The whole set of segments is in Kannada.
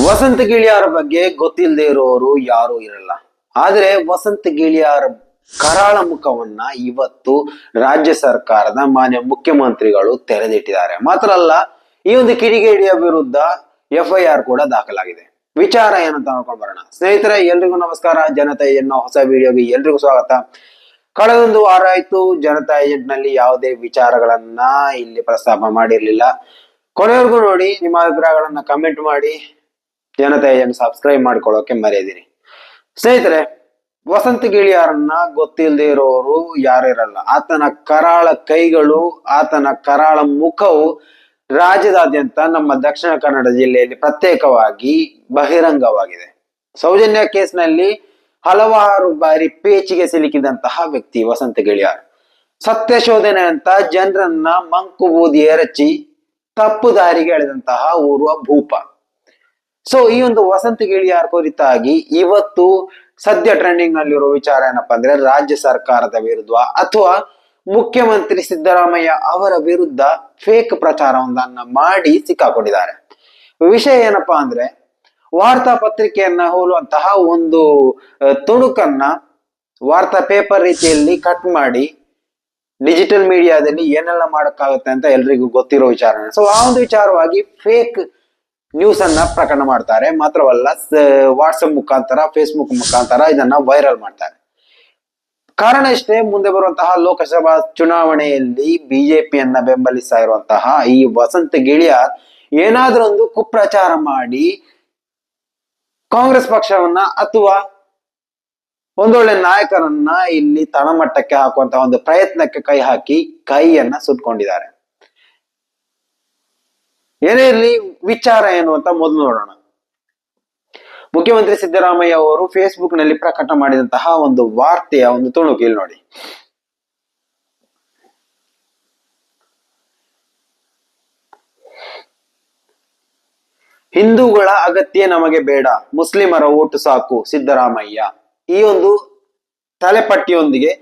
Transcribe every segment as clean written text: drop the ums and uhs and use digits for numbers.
ವಸಂತ ಗಿಳಿಯಾರ ಬಗ್ಗೆ ಗೊತ್ತಿಲ್ಲದೆ ಇರೋರು ಯಾರು ಇರಲ್ಲ. ಆದ್ರೆ ವಸಂತ ಗಿಳಿಯಾರ ಕರಾಳ ಮುಖವನ್ನ ಇವತ್ತು ರಾಜ್ಯ ಸರ್ಕಾರದ ಮಾನ್ಯ ಮುಖ್ಯಮಂತ್ರಿಗಳು ತೆರೆದಿಟ್ಟಿದ್ದಾರೆ. ಮಾತ್ರ ಅಲ್ಲ, ಈ ಒಂದು ಕಿಡಿಗೇಡಿಯ ವಿರುದ್ಧ FIR ಕೂಡ ದಾಖಲಾಗಿದೆ. ವಿಚಾರ ಏನಂತ ನೋಡ್ಕೊಂಡು ಬರೋಣ. ಸ್ನೇಹಿತರೆ, ಎಲ್ರಿಗೂ ನಮಸ್ಕಾರ. ಜನತಾ ಏಜೆಂಟ್ ಹೊಸ ವಿಡಿಯೋಗೆ ಎಲ್ರಿಗೂ ಸ್ವಾಗತ. ಕಳೆದೊಂದು ವಾರ ಆಯ್ತು ಜನತಾ ಏಜೆಂಟ್ ನಲ್ಲಿ ಯಾವುದೇ ವಿಚಾರಗಳನ್ನ ಇಲ್ಲಿ ಪ್ರಸ್ತಾಪ ಮಾಡಿರ್ಲಿಲ್ಲ. ಕೊನೆವರೆಗೂ ನೋಡಿ, ನಿಮ್ಮ ಅಭಿಪ್ರಾಯಗಳನ್ನ ಕಮೆಂಟ್ ಮಾಡಿ, ಜನತಾ ಏಜೆಂಟ್ ಸಬ್ಸ್ಕ್ರೈಬ್ ಮಾಡ್ಕೊಳ್ಳೋಕೆ ಮರೆಯದಿರಿ. ಸ್ನೇಹಿತರೆ, ವಸಂತ ಗಿಳಿಯಾರನ್ನ ಗೊತ್ತಿಲ್ಲದೆ ಇರೋರು ಯಾರಿರಲ್ಲ. ಆತನ ಕರಾಳ ಕೈಗಳು, ಆತನ ಕರಾಳ ಮುಖವು ರಾಜ್ಯದಾದ್ಯಂತ ನಮ್ಮ ದಕ್ಷಿಣ ಕನ್ನಡ ಜಿಲ್ಲೆಯಲ್ಲಿ ಪ್ರತ್ಯೇಕವಾಗಿ ಬಹಿರಂಗವಾಗಿದೆ. ಸೌಜನ್ಯ ಕೇಸ್ನಲ್ಲಿ ಹಲವಾರು ಬಾರಿ ಪೇಚಿಗೆ ಸಿಲುಕಿದಂತಹ ವ್ಯಕ್ತಿ ವಸಂತ ಗಿಳಿಯಾರ್. ಸತ್ಯ ಶೋಧನೆ ಅಂತ ಜನರನ್ನ ಮಂಕು ಬೂದಿ ಎರಚಿ ತಪ್ಪು ದಾರಿಗೆ ಎಳೆದಂತಹ ಓರ್ವ ಭೂಪ. ಸೊ ಈ ಒಂದು ವಸಂತ ಗಿಳಿಯಾರ್ ಕುರಿತಾಗಿ ಇವತ್ತು ಸದ್ಯ ಟ್ರೆಂಡಿಂಗ್ ನಲ್ಲಿರುವ ವಿಚಾರ ಏನಪ್ಪಾ ಅಂದ್ರೆ, ರಾಜ್ಯ ಸರ್ಕಾರದ ವಿರುದ್ಧ ಅಥವಾ ಮುಖ್ಯಮಂತ್ರಿ ಸಿದ್ದರಾಮಯ್ಯ ಅವರ ವಿರುದ್ಧ ಫೇಕ್ ಪ್ರಚಾರವನ್ನ ಮಾಡಿ ಸಿಕ್ಕಾಕೊಂಡಿದ್ದಾರೆ. ವಿಷಯ ಏನಪ್ಪಾ ಅಂದ್ರೆ, ವಾರ್ತಾ ಪತ್ರಿಕೆಯನ್ನ ಹೋಲುವಂತಹ ಒಂದು ತುಣುಕನ್ನ ವಾರ್ತಾ ಪೇಪರ್ ರೀತಿಯಲ್ಲಿ ಕಟ್ ಮಾಡಿ ಡಿಜಿಟಲ್ ಮೀಡಿಯಾದಲ್ಲಿ ಏನೆಲ್ಲ ಮಾಡಕ್ಕಾಗುತ್ತೆ ಅಂತ ಎಲ್ರಿಗೂ ಗೊತ್ತಿರೋ ವಿಚಾರ. ಸೊ ಆ ಒಂದು ವಿಚಾರವಾಗಿ ಫೇಕ್ ನ್ಯೂಸ್ ಅನ್ನ ಪ್ರಕರಣ ಮಾಡ್ತಾರೆ. ಮಾತ್ರವಲ್ಲ, ವಾಟ್ಸಪ್ ಮುಖಾಂತರ, ಫೇಸ್ಬುಕ್ ಮುಖಾಂತರ ಇದನ್ನ ವೈರಲ್ ಮಾಡ್ತಾರೆ. ಕಾರಣ ಇಷ್ಟೇ, ಮುಂದೆ ಬರುವಂತಹ ಲೋಕಸಭಾ ಚುನಾವಣೆಯಲ್ಲಿ ಬಿಜೆಪಿಯನ್ನ ಬೆಂಬಲಿಸ್ತಾ ಇರುವಂತಹ ಈ ವಸಂತ ಗಿಳಿಯಾರ್ ಏನಾದ್ರೂ ಒಂದು ಕುಪ್ರಚಾರ ಮಾಡಿ ಕಾಂಗ್ರೆಸ್ ಪಕ್ಷವನ್ನ ಅಥವಾ ಒಂದೊಳ್ಳೆ ನಾಯಕರನ್ನ ಇಲ್ಲಿ ತಳಮಟ್ಟಕ್ಕೆ ಹಾಕುವಂತಹ ಒಂದು ಪ್ರಯತ್ನಕ್ಕೆ ಕೈ ಹಾಕಿ ಕೈಯನ್ನ ಸುಟ್ಕೊಂಡಿದ್ದಾರೆ. ಏನೇ ಇರ್ಲಿ, ವಿಚಾರ ಏನು ಅಂತ ಮೊದಲು ನೋಡೋಣ. ಮುಖ್ಯಮಂತ್ರಿ ಸಿದ್ದರಾಮಯ್ಯ ಅವರು ಫೇಸ್ಬುಕ್ ನಲ್ಲಿ ಪ್ರಕಟ ಮಾಡಿದಂತಹ ಒಂದು ವಾರ್ತೆಯ ಒಂದು ತುಣುಕು ಇಲ್ಲಿ ನೋಡಿ. ಹಿಂದೂಗಳ ಅಗತ್ಯ ನಮಗೆ ಬೇಡ, ಮುಸ್ಲಿಮರ ಓಟು ಸಾಕು ಸಿದ್ದರಾಮಯ್ಯ. ಈ ಒಂದು ತಲೆಪಟ್ಟಿಯೊಂದಿಗೆ,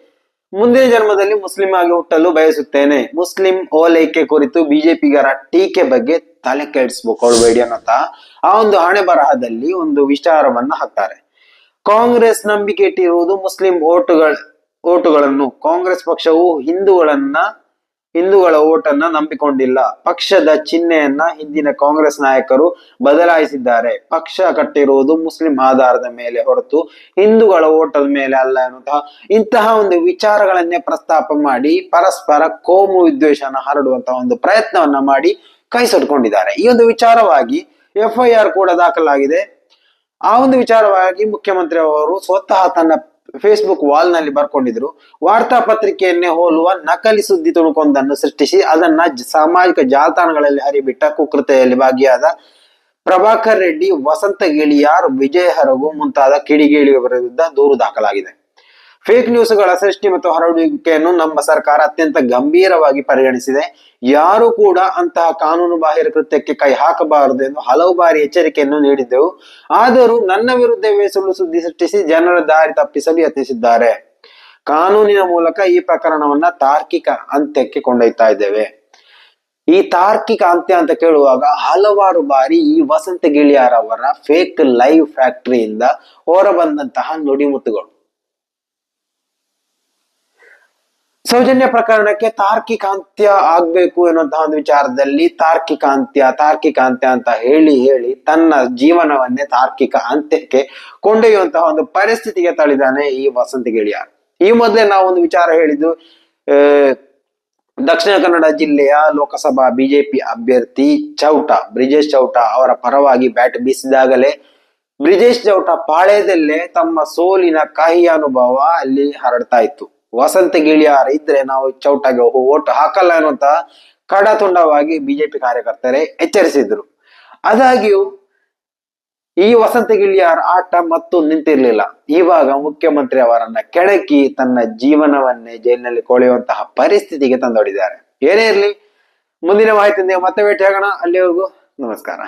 ಮುಂದಿನ ಜನ್ಮದಲ್ಲಿ ಮುಸ್ಲಿಂ ಆಗಿ ಹುಟ್ಟಲು ಬಯಸುತ್ತೇನೆ, ಮುಸ್ಲಿಂ ಓಲೈಕೆ ಕುರಿತು ಬಿಜೆಪಿಗರ ಟೀಕೆ ಬಗ್ಗೆ ತಲೆ ಕೆಡಿಸ್ಬೇಡಿ ಅನ್ನೋತ ಆ ಒಂದು ಹಣೆ ಬರಹದಲ್ಲಿ ಒಂದು ವಿಚಾರವನ್ನ ಹಾಕ್ತಾರೆ. ಕಾಂಗ್ರೆಸ್ ನಂಬಿಕೆ ಇಟ್ಟಿರುವುದು ಮುಸ್ಲಿಂ ಓಟುಗಳನ್ನು. ಕಾಂಗ್ರೆಸ್ ಪಕ್ಷವು ಹಿಂದೂಗಳ ಓಟನ್ನ ನಂಬಿಕೊಂಡಿಲ್ಲ. ಪಕ್ಷದ ಚಿಹ್ನೆಯನ್ನ ಹಿಂದಿನ ಕಾಂಗ್ರೆಸ್ ನಾಯಕರು ಬದಲಾಯಿಸಿದ್ದಾರೆ. ಪಕ್ಷ ಕಟ್ಟಿರುವುದು ಮುಸ್ಲಿಂ ಆಧಾರದ ಮೇಲೆ ಹೊರತು ಹಿಂದೂಗಳ ಓಟದ ಮೇಲೆ ಅಲ್ಲ ಎನ್ನುವಂತಹ ಇಂತಹ ಒಂದು ವಿಚಾರಗಳನ್ನೇ ಪ್ರಸ್ತಾಪ ಮಾಡಿ ಪರಸ್ಪರ ಕೋಮು ವಿದ್ವೇಷನ ಹರಡುವಂತಹ ಒಂದು ಪ್ರಯತ್ನವನ್ನ ಮಾಡಿ ಕೈ ಸುಟ್ಕೊಂಡಿದ್ದಾರೆ. ಈ ಒಂದು ವಿಚಾರವಾಗಿ FIR ಕೂಡ ದಾಖಲಾಗಿದೆ. ಆ ಒಂದು ವಿಚಾರವಾಗಿ ಮುಖ್ಯಮಂತ್ರಿ ಅವರು ಸ್ವತಃ ತನ್ನ ಫೇಸ್ಬುಕ್ ವಾಲ್ ನಲ್ಲಿ ಬರ್ಕೊಂಡಿದ್ರು. ವಾರ್ತಾ ಪತ್ರಿಕೆಯನ್ನೇ ಹೋಲುವ ನಕಲಿ ಸುದ್ದಿ ತುಣುಕೊಂದನ್ನು ಸೃಷ್ಟಿಸಿ ಅದನ್ನ ಸಾಮಾಜಿಕ ಜಾಲತಾಣಗಳಲ್ಲಿ ಹರಿಬಿಟ್ಟ ಕುಕೃತ್ಯದಲ್ಲಿ ಭಾಗಿಯಾದ ಪ್ರಭಾಕರ್ ರೆಡ್ಡಿ, ವಸಂತ ಗಿಳಿಯಾರ್, ವಿಜಯ್ ಹರಗು ಮುಂತಾದ ಕಿಡಿಗೇಡಿಗಳ ವಿರುದ್ಧ ದೂರು ದಾಖಲಾಗಿದೆ. ಫೇಕ್ ನ್ಯೂಸ್ಗಳ ಸೃಷ್ಟಿ ಮತ್ತು ಹರಡುವಿಕೆಯನ್ನು ನಮ್ಮ ಸರ್ಕಾರ ಅತ್ಯಂತ ಗಂಭೀರವಾಗಿ ಪರಿಗಣಿಸಿದೆ. ಯಾರು ಕೂಡ ಅಂತಹ ಕಾನೂನು ಬಾಹಿರ ಕೃತ್ಯಕ್ಕೆ ಕೈ ಹಾಕಬಾರದು ಎಂದು ಹಲವು ಬಾರಿ ಎಚ್ಚರಿಕೆಯನ್ನು ನೀಡಿದ್ದೆವು. ಆದರೂ ನನ್ನ ವಿರುದ್ಧವೇ ಸುಳ್ಳು ಸುದ್ದಿ ಸೃಷ್ಟಿಸಿ ಜನರ ದಾರಿ ತಪ್ಪಿಸಲು ಯತ್ನಿಸಿದ್ದಾರೆ. ಕಾನೂನಿನ ಮೂಲಕ ಈ ಪ್ರಕರಣವನ್ನ ತಾರ್ಕಿಕ ಅಂತ್ಯಕ್ಕೆ ಕೊಂಡೊಯ್ತಾ ಇದ್ದೇವೆ. ಈ ತಾರ್ಕಿಕ ಅಂತ್ಯ ಅಂತ ಕೇಳುವಾಗ ಹಲವಾರು ಬಾರಿ ಈ ವಸಂತ ಗಿಳಿಯಾರ್ ಅವರ ಫೇಕ್ ಲೈವ್ ಫ್ಯಾಕ್ಟರಿಯಿಂದ ಹೊರಬಂದಂತಹ ನುಡಿಮುತ್ತುಗಳು. ಸೌಜನ್ಯ ಪ್ರಕರಣಕ್ಕೆ ತಾರ್ಕಿಕ ಅಂತ್ಯ ಆಗ್ಬೇಕು ಎನ್ನುವಂತಹ ಒಂದು ವಿಚಾರದಲ್ಲಿ ತಾರ್ಕಿಕ ಅಂತ್ಯ ಅಂತ ಹೇಳಿ ತನ್ನ ಜೀವನವನ್ನೇ ತಾರ್ಕಿಕ ಅಂತ್ಯಕ್ಕೆ ಕೊಂಡೊಯ್ಯುವಂತಹ ಒಂದು ಪರಿಸ್ಥಿತಿಗೆ ತಳಿದಾನೆ ಈ ವಸಂತ ಗಿಳಿಯಾರ್. ಈ ಮೊದಲೇ ನಾವು ಒಂದು ವಿಚಾರ ಹೇಳಿದ್ದು, ದಕ್ಷಿಣ ಕನ್ನಡ ಜಿಲ್ಲೆಯ ಲೋಕಸಭಾ ಬಿಜೆಪಿ ಅಭ್ಯರ್ಥಿ ಬ್ರಿಜೇಶ್ ಚೌಟ ಅವರ ಪರವಾಗಿ ಬ್ಯಾಟ್ ಬೀಸಿದಾಗಲೇ ಬ್ರಿಜೇಶ್ ಚೌಟ ಪಾಳ್ಯದಲ್ಲೇ ತಮ್ಮ ಸೋಲಿನ ಕಹಿ ಅನುಭವ ಅಲ್ಲಿ ಹರಡ್ತಾ ಇತ್ತು. ವಸಂತ ಗಿಳಿಯಾರ್ ಇದ್ರೆ ನಾವು ಚೌಟಗೆ ಓಟು ಹಾಕಲ್ಲ ಅನ್ನುವಂತ ಕಡತುಂಡವಾಗಿ ಬಿಜೆಪಿ ಕಾರ್ಯಕರ್ತರೇ ಎಚ್ಚರಿಸಿದ್ರು. ಆದಾಗ್ಯೂ ಈ ವಸಂತ ಗಿಳಿಯಾರ್ ಆಟ ಮತ್ತು ನಿಂತಿರ್ಲಿಲ್ಲ. ಇವಾಗ ಮುಖ್ಯಮಂತ್ರಿ ಅವರನ್ನ ಕೆಣಕಿ ತನ್ನ ಜೀವನವನ್ನೇ ಜೈಲಿನಲ್ಲಿ ಕೊಳೆಯುವಂತಹ ಪರಿಸ್ಥಿತಿಗೆ ತಂದೊಡ್ಡಿದ್ದಾರೆ. ಏನೇ ಇರ್ಲಿ, ಮುಂದಿನ ಮಾಹಿತಿಯಿಂದ ಮತ್ತೆ ಭೇಟಿಯಾಗೋಣ. ಅಲ್ಲಿವರೆಗೂ ನಮಸ್ಕಾರ.